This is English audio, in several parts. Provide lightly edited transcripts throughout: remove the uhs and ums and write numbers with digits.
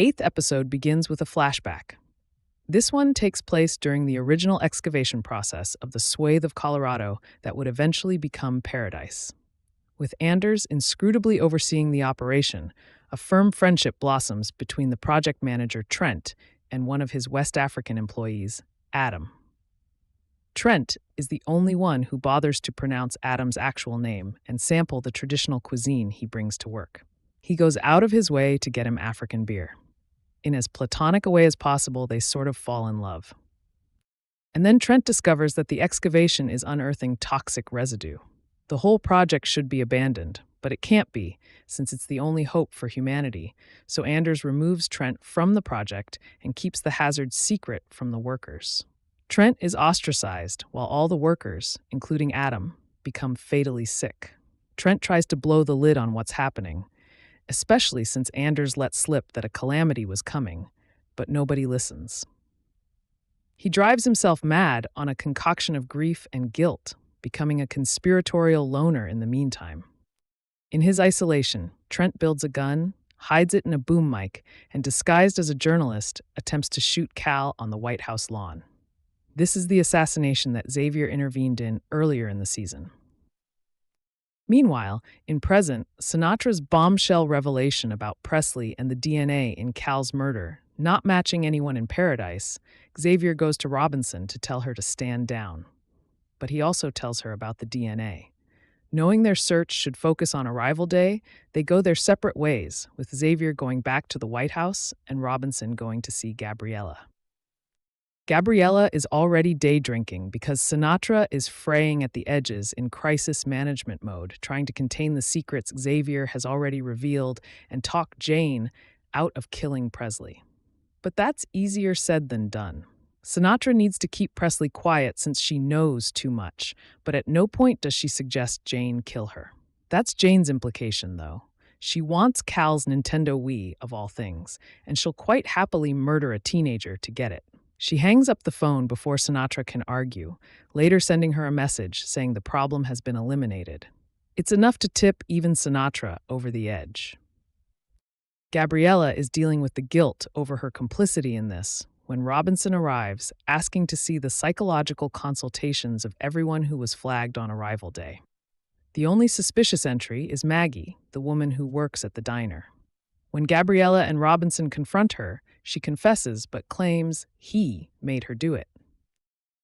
Eighth episode begins with a flashback. This one takes place during the original excavation process of the swathe of Colorado that would eventually become Paradise. With Anders inscrutably overseeing the operation, a firm friendship blossoms between the project manager Trent and one of his West African employees, Adam. Trent is the only one who bothers to pronounce Adam's actual name and sample the traditional cuisine he brings to work. He goes out of his way to get him African beer. In as platonic a way as possible, they sort of fall in love. And then Trent discovers that the excavation is unearthing toxic residue. The whole project should be abandoned, but it can't be, since it's the only hope for humanity, so Anders removes Trent from the project and keeps the hazard secret from the workers. Trent is ostracized, while all the workers, including Adam, become fatally sick. Trent tries to blow the lid on what's happening, especially since Anders let slip that a calamity was coming, but nobody listens. He drives himself mad on a concoction of grief and guilt, becoming a conspiratorial loner in the meantime. In his isolation, Trent builds a gun, hides it in a boom mic, and disguised as a journalist, attempts to shoot Cal on the White House lawn. This is the assassination that Xavier intervened in earlier in the season. Meanwhile, in present, Sinatra's bombshell revelation about Presley and the DNA in Cal's murder not matching anyone in Paradise, Xavier goes to Robinson to tell her to stand down. But he also tells her about the DNA. Knowing their search should focus on arrival day, they go their separate ways, with Xavier going back to the White House and Robinson going to see Gabriella. Gabriella is already day drinking because Sinatra is fraying at the edges in crisis management mode, trying to contain the secrets Xavier has already revealed and talk Jane out of killing Presley. But that's easier said than done. Sinatra needs to keep Presley quiet since she knows too much, but at no point does she suggest Jane kill her. That's Jane's implication, though. She wants Cal's Nintendo Wii, of all things, and she'll quite happily murder a teenager to get it. She hangs up the phone before Sinatra can argue, later sending her a message saying the problem has been eliminated. It's enough to tip even Sinatra over the edge. Gabriella is dealing with the guilt over her complicity in this when Robinson arrives, asking to see the psychological consultations of everyone who was flagged on arrival day. The only suspicious entry is Maggie, the woman who works at the diner. When Gabriella and Robinson confront her, she confesses but claims he made her do it.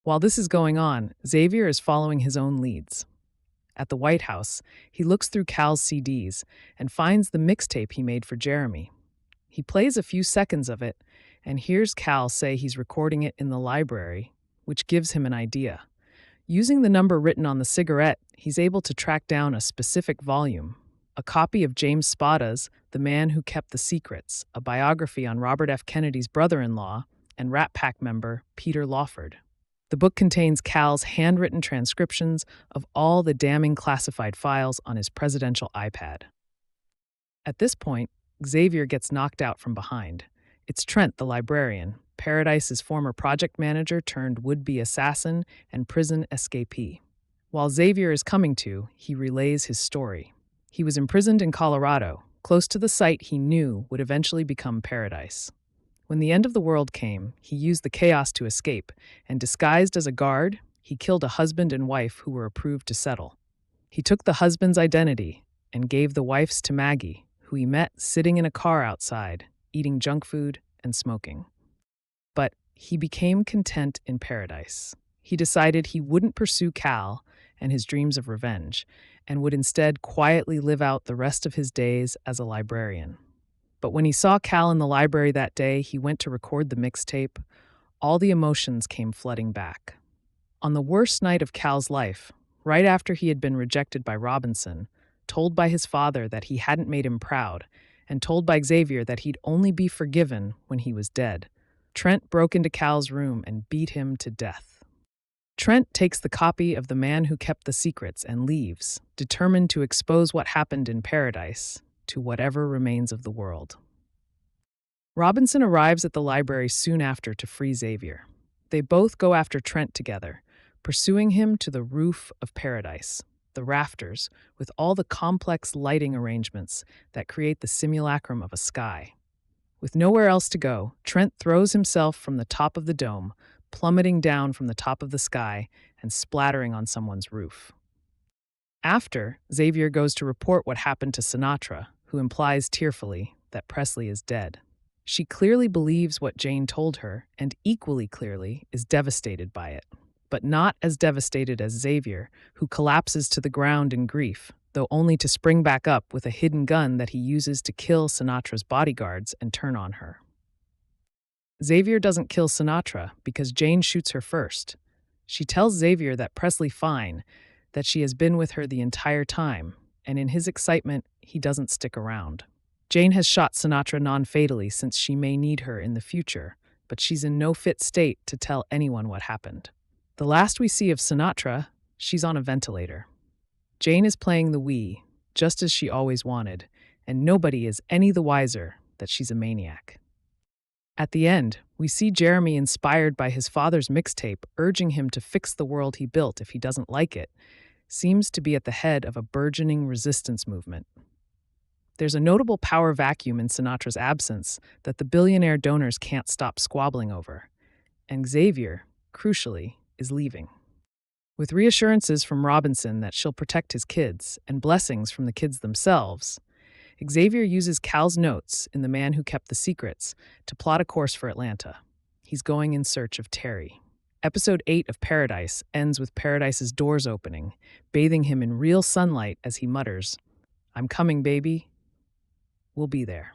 While this is going on, Xavier is following his own leads. At the White House, he looks through Cal's CDs and finds the mixtape he made for Jeremy. He plays a few seconds of it and hears Cal say he's recording it in the library, which gives him an idea. Using the number written on the cigarette, he's able to track down a specific volume, a copy of James Spada's The Man Who Kept the Secrets, a biography on Robert F. Kennedy's brother-in-law and Rat Pack member Peter Lawford. The book contains Cal's handwritten transcriptions of all the damning classified files on his presidential iPad. At this point, Xavier gets knocked out from behind. It's Trent, the librarian, Paradise's former project manager turned would-be assassin and prison escapee. While Xavier is coming to, he relays his story. He was imprisoned in Colorado, close to the site he knew would eventually become Paradise. When the end of the world came, he used the chaos to escape, and disguised as a guard, he killed a husband and wife who were approved to settle. He took the husband's identity and gave the wife's to Maggie, who he met sitting in a car outside, eating junk food and smoking. But he became content in Paradise. He decided he wouldn't pursue Cal and his dreams of revenge, and would instead quietly live out the rest of his days as a librarian. But when he saw Cal in the library that day he went to record the mixtape, all the emotions came flooding back. On the worst night of Cal's life, right after he had been rejected by Robinson, told by his father that he hadn't made him proud, and told by Xavier that he'd only be forgiven when he was dead, Trent broke into Cal's room and beat him to death. Trent takes the copy of The Man Who Kept the Secrets and leaves, determined to expose what happened in Paradise to whatever remains of the world. Robinson arrives at the library soon after to free Xavier. They both go after Trent together, pursuing him to the roof of Paradise, the rafters, with all the complex lighting arrangements that create the simulacrum of a sky. With nowhere else to go, Trent throws himself from the top of the dome, plummeting down from the top of the sky and splattering on someone's roof. After, Xavier goes to report what happened to Sinatra, who implies tearfully that Presley is dead. She clearly believes what Jane told her, and equally clearly is devastated by it. But not as devastated as Xavier, who collapses to the ground in grief, though only to spring back up with a hidden gun that he uses to kill Sinatra's bodyguards and turn on her. Xavier doesn't kill Sinatra because Jane shoots her first. She tells Xavier that Presley fine, that she has been with her the entire time, and in his excitement, he doesn't stick around. Jane has shot Sinatra non-fatally since she may need her in the future, but she's in no fit state to tell anyone what happened. The last we see of Sinatra, she's on a ventilator. Jane is playing the Wii, just as she always wanted, and nobody is any the wiser that she's a maniac. At the end, we see Jeremy inspired by his father's mixtape, urging him to fix the world he built if he doesn't like it, seems to be at the head of a burgeoning resistance movement. There's a notable power vacuum in Sinatra's absence that the billionaire donors can't stop squabbling over, and Xavier, crucially, is leaving. With reassurances from Robinson that she'll protect his kids and blessings from the kids themselves, Xavier uses Cal's notes in The Man Who Kept the Secrets to plot a course for Atlanta. He's going in search of Terry. Episode 8 of Paradise ends with Paradise's doors opening, bathing him in real sunlight as he mutters, "I'm coming, baby. We'll be there."